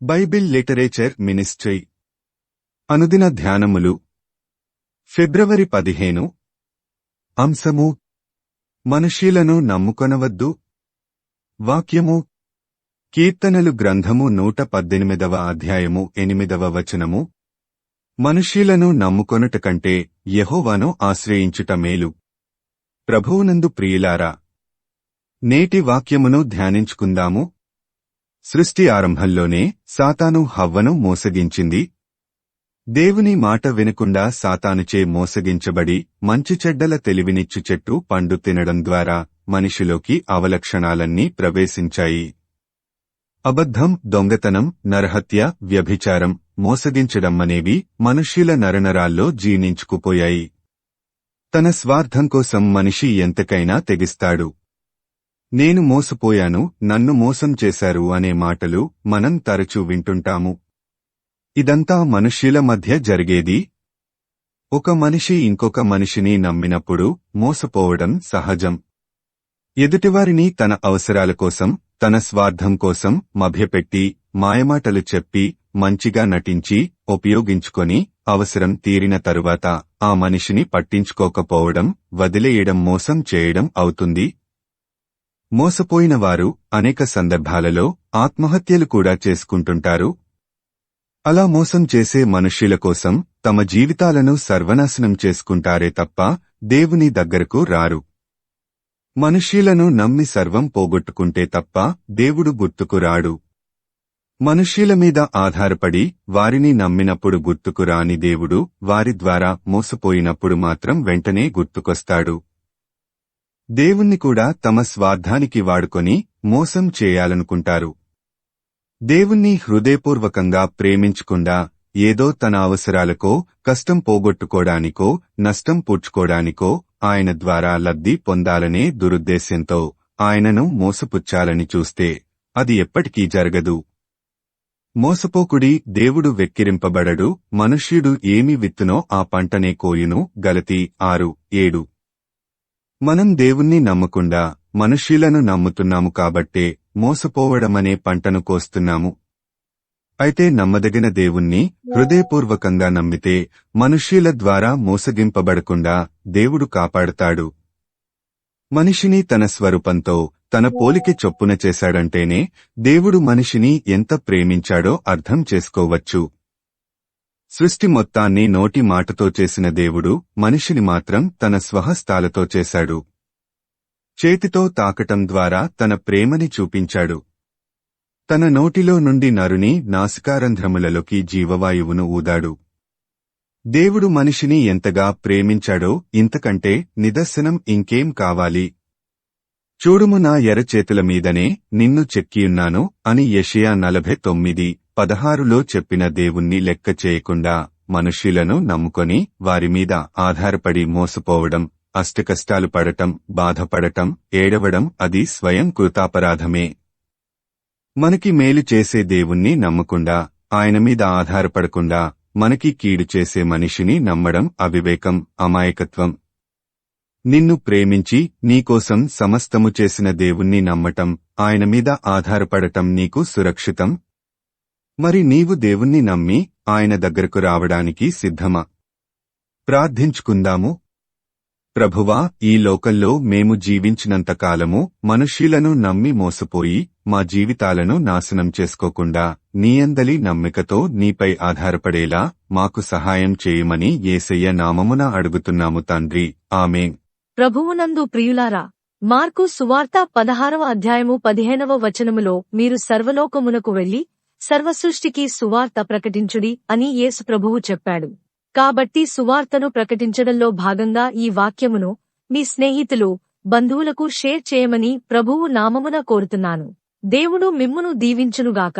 Bible literature ministry అనుదిన ధ్యానములు ఫిబ్రవరి 15 అంశము మనుష్యులను నమ్ముకొనవద్దు. వాక్యము కీర్తనలు గ్రంథము 118వ అధ్యాయము 8వ వచనము. మనుష్యులను నమ్ముకొనుట కంటే యెహోవాను ఆశ్రయించుట మేలు. ప్రభువునందు ప్రియులారా, నేటి వాక్యమును ధ్యానించుకుందాము. సృష్టి ఆరంభంలోనే సాతాను హవ్వను మోసగించింది. దేవుని మాట వినకుండా సాతానుచే మోసగించబడి మంచి చెడ్డల తెలివినిచ్చు చెట్టు పండు తినడం ద్వారా మనిషిలోకి అవలక్షణాలన్నీ ప్రవేశించాయి. అబద్ధం, దొంగతనం, నరహత్య, వ్యభిచారం, మోసగించడం అనేవి మనుష్యుల నరనరాల్లో జీర్ణించుకుపోయాయి. తన స్వార్థం కోసం మనిషి ఎంతకైనా తెగిస్తాడు. నేను మోసపోయాను, నన్ను మోసం చేశారు అనే మాటలు మనం తరచూ వింటుంటాము. ఇదంతా మనుష్యుల మధ్య జరిగేది. ఒక మనిషి ఇంకొక మనిషిని నమ్మినప్పుడు మోసపోవడం సహజం. ఎదుటివారిని తన అవసరాల కోసం, తన స్వార్థం కోసం మభ్యపెట్టి, మాయమాటలు చెప్పి, మంచిగా నటించి, ఉపయోగించుకొని అవసరం తీరిన తరువాత ఆ మనిషిని పట్టించుకోకపోవడం, వదిలేయడం మోసం చేయడం అవుతుంది. మోసపోయినవారు అనేక సందర్భాలలో ఆత్మహత్యలు కూడా చేసుకుంటుంటారు. అలా మోసం చేసే మనుష్యుల కోసం తమ జీవితాలను సర్వనాశనం చేసుకుంటారే తప్ప దేవుని దగ్గరకు రారు. మనుష్యులను నమ్మి సర్వం పోగొట్టుకుంటే తప్ప దేవుడు గుర్తుకు రాడు. మనుష్యుల మీద ఆధారపడి వారిని నమ్మినప్పుడు గుర్తుకు రాని దేవుడు వారి ద్వారా మోసపోయినప్పుడు మాత్రం వెంటనే గుర్తుకొస్తాడు. దేవుణ్ణి కూడా తమ స్వార్థానికి వాడుకొని మోసం చేయాలనుకుంటారు. దేవుణ్ణి హృదయపూర్వకంగా ప్రేమించకుండా ఏదో తన అవసరాలకో, కష్టం పోగొట్టుకోడానికో, నష్టం పూడ్చుకోడానికో, ఆయన ద్వారా లబ్ధి పొందాలనే దురుద్దేశ్యంతో ఆయనను మోసపుచ్చాలని చూస్తే అది ఎప్పటికీ జరగదు. మోసపోకుడి, దేవుడు వెక్కిరింపబడడు. మనుష్యుడు ఏమి విత్తునో ఆ పంటనే కోయును. గలతీ 6:7. మనం దేవుణ్ణి నమ్మకుండా మనుష్యులను నమ్ముతున్నాము కాబట్టే మోసపోవడమనే పంటను కోస్తున్నాము. అయితే నమ్మదగిన దేవుణ్ణి హృదయపూర్వకంగా నమ్మితే మనుష్యుల ద్వారా మోసగింపబడకుండా దేవుడు కాపాడుతాడు. మనిషిని తన స్వరూపంతో, తన పోలిక చొప్పున చేశాడంటేనే దేవుడు మనిషిని ఎంత ప్రేమించాడో అర్థం చేసుకోవచ్చు. సృష్టి మొత్తాన్ని నోటి మాటతో చేసిన దేవుడు మనిషిని మాత్రం తన స్వహస్తాలతో చేశాడు. చేతితో తాకటం ద్వారా తన ప్రేమని చూపించాడు. తన నోటిలో నుండి నరుని నాసికారంధ్రములలోకి జీవవాయువును ఊదాడు. దేవుడు మనిషిని ఎంతగా ప్రేమించాడో ఇంతకంటే నిదర్శనం ఇంకేం కావాలి? చూడుము, నా ఎరచేతుల మీదనే నిన్ను చెక్కియున్నాను అని యెషయా 49:16లో చెప్పిన దేవుణ్ణి లెక్క చేయకుండా మనుష్యులను నమ్ముకొని వారిమీద ఆధారపడి మోసపోవడం, అష్టకష్టాలు పడటం, బాధపడటం, ఏడవడం అది స్వయం కృతాపరాధమే. మనకి మేలు చేసే దేవుణ్ణి నమ్మకుండా, ఆయన మీద ఆధారపడకుండా మనకి కీడు చేసే మనిషిని నమ్మడం అవివేకం, అమాయకత్వం. నిన్ను ప్రేమించి నీకోసం సమస్తము చేసిన దేవుణ్ణి నమ్మటం, ఆయన మీద ఆధారపడటం నీకు సురక్షితం. మరి నీవు దేవుణ్ణి నమ్మి ఆయన దగ్గరకు రావడానికి సిద్ధమా? ప్రార్థించుకుందాము. ప్రభువా, ఈ లోకంలో మేము జీవించినంతకాలము మనుష్యులను నమ్మి మోసపోయి మా జీవితాలను నాశనం చేసుకోకుండా నీయందలి నమ్మికతో నీపై ఆధారపడేలా మాకు సహాయం చేయమని యేసయ్య నామమున అడుగుతున్నాము తండ్రి. ఆమేన్. ప్రభువునందు ప్రియులారా, మార్కు సువార్త 16వ అధ్యాయము 15వ వచనములో మీరు సర్వలోకమునకు వెళ్లి సర్వసృష్టికి సువార్త ప్రకటించుడి అని యేసు ప్రభువు చెప్పాడు. కాబట్టి సువార్తను ప్రకటించడంలో భాగంగా ఈ వాక్యమును మీ స్నేహితులు, బంధువులకు షేర్ చేయమని ప్రభువు నామమున కోరుతున్నాను. దేవుడు మిమ్మును దీవించునుగాక.